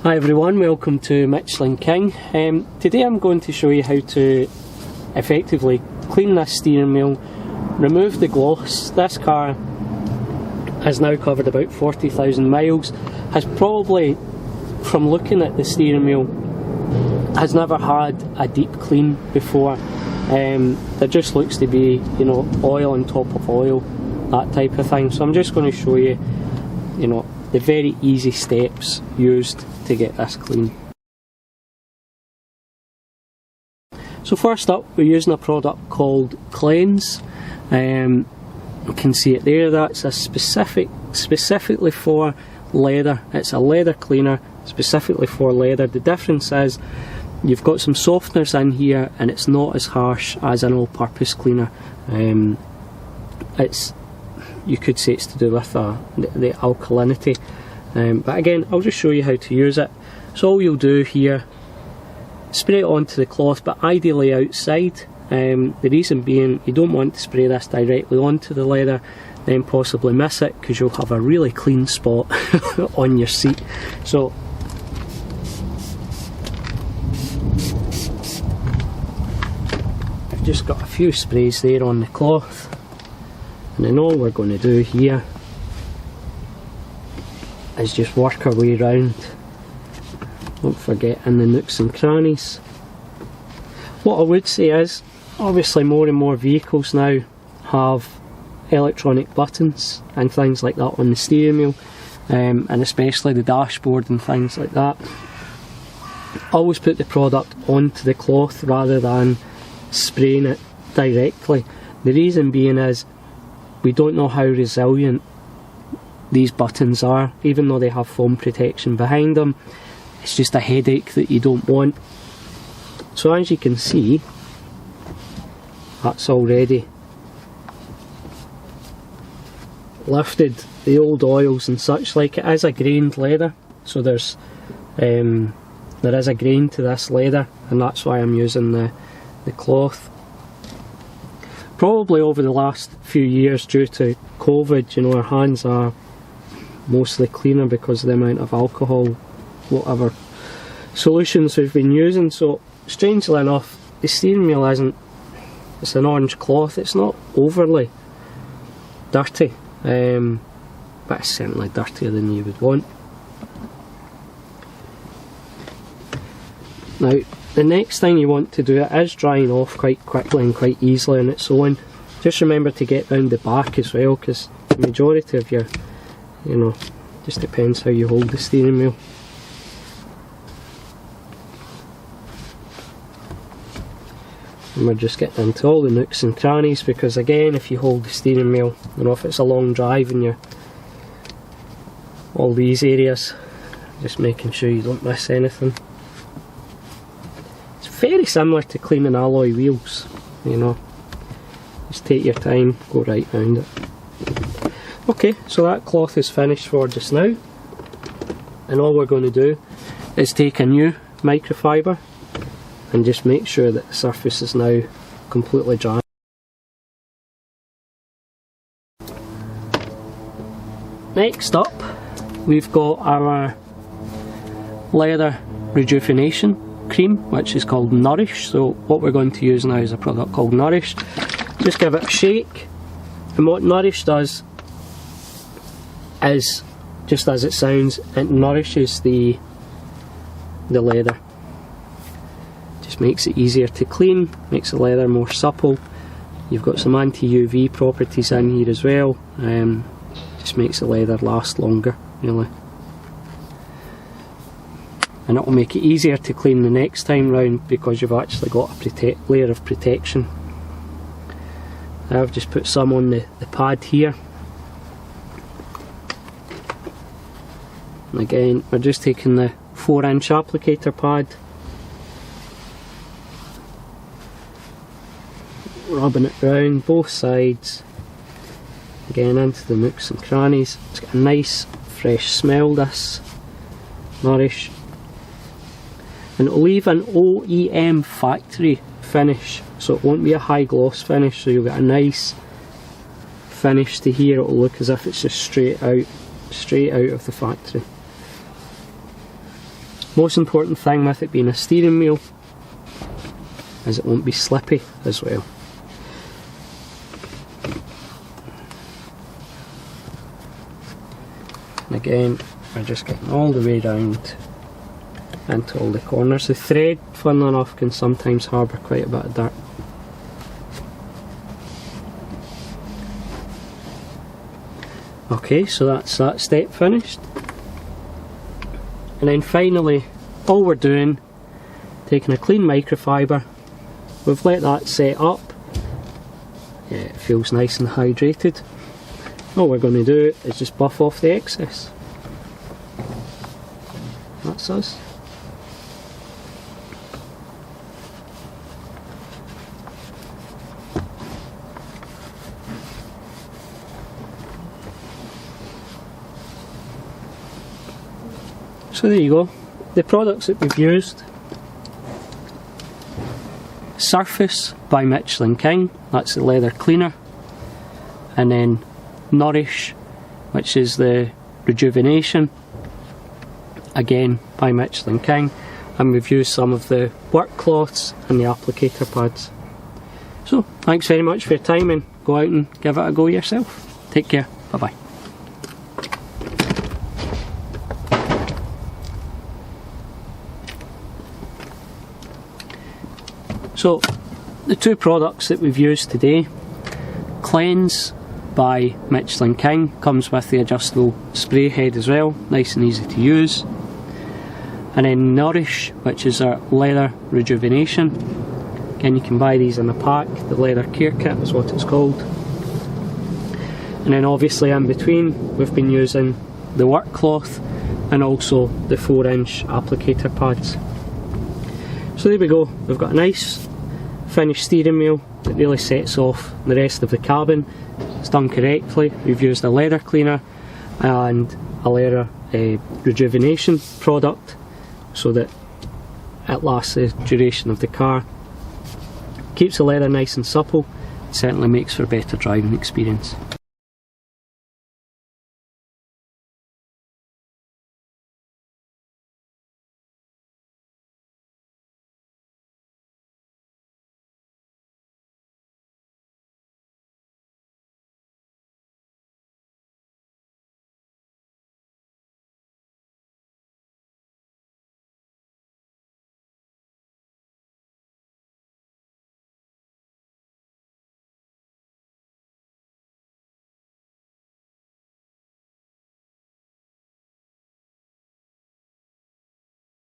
Hi everyone, welcome to Michelin King. Today I'm going to show you how to effectively clean this steering wheel, remove the gloss. This car has now covered about 40,000 miles, has probably, from looking at the steering wheel, has never had a deep clean before. There just looks to be, oil on top of oil, that type of thing. So I'm just going to show you, the very easy steps used to get this clean. So first up, we're using a product called Cleanse. You can see it there. That's a specifically for leather. It's a leather cleaner specifically for leather. The difference is you've got some softeners in here, and it's not as harsh as an all-purpose cleaner. You could say it's to do with the alkalinity, but again, I'll just show you how to use it. So all you'll do here, spray it onto the cloth, but ideally outside. The reason being, you don't want to spray this directly onto the leather, then possibly miss it, because you'll have a really clean spot on your seat. So I've just got a few sprays there on the cloth. And then all we're going to do here is just work our way around. Don't forget in the nooks and crannies. What I would say is, obviously more and more vehicles now have electronic buttons and things like that on the steering wheel, and especially the dashboard and things like that. Always put the product onto the cloth rather than spraying it directly. The reason being is, we don't know how resilient these buttons are. Even though they have foam protection behind them, it's just a headache that you don't want. So as you can see, that's already lifted the old oils and such like. It is a grained leather, so there is a grain to this leather, and that's why I'm using the cloth. Probably over the last few years, due to COVID, our hands are mostly cleaner because of the amount of alcohol, whatever solutions we've been using. So strangely enough, the steering wheel it's an orange cloth. It's not overly dirty, but it's certainly dirtier than you would want. Now, the next thing you want to do, it is drying off quite quickly and quite easily on its own. Just remember to get round the back as well, because the majority of your, just depends how you hold the steering wheel. And we're just getting into all the nooks and crannies, because again, if you hold the steering wheel, if it's a long drive and you're all these areas, just making sure you don't miss anything. Very similar to cleaning alloy wheels, just take your time, go right round it. Okay, so that cloth is finished for just now, and all we're going to do is take a new microfibre and just make sure that the surface is now completely dry. Next up, we've got our leather rejuvenation cream, which is called Nourish. So what we're going to use now is a product called Nourish. Just give it a shake, and what Nourish does is, just as it sounds, it nourishes the leather. Just makes it easier to clean, makes the leather more supple. You've got some anti-UV properties in here as well. Just makes the leather last longer, really. And it will make it easier to clean the next time round, because you've actually got a layer of protection. I've just put some on the pad here. And again, we're just taking the 4-inch applicator pad, rubbing it round both sides, again into the nooks and crannies. It's got a nice fresh smell, this Nourish. And it'll leave an OEM factory finish, so it won't be a high gloss finish, so you'll get a nice finish to here. It'll look as if it's just straight out of the factory. Most important thing with it being a steering wheel is it won't be slippy as well. And again, we're just getting all the way round into all the corners. The thread, funnily enough, can sometimes harbour quite a bit of dirt. Okay, so that's that step finished. And then finally, all we're doing, taking a clean microfibre, we've let that set up. Yeah, it feels nice and hydrated. All we're going to do is just buff off the excess. That's us. So there you go, the products that we've used. Surface by Michelin King, that's the leather cleaner. And then Nourish, which is the rejuvenation, again by Michelin King. And we've used some of the work cloths and the applicator pads. So thanks very much for your time, and go out and give it a go yourself. Take care, bye bye. So, the two products that we've used today, Cleanse by Michelin King, comes with the adjustable spray head as well, nice and easy to use. And then Nourish, which is our leather rejuvenation. Again, you can buy these in a pack, the leather care kit is what it's called. And then obviously in between, we've been using the work cloth and also the 4-inch applicator pads. So there we go, we've got a nice finished steering wheel that really sets off the rest of the cabin. It's done correctly. We've used a leather cleaner and a leather rejuvenation product so that it lasts the duration of the car. Keeps the leather nice and supple, certainly makes for a better driving experience.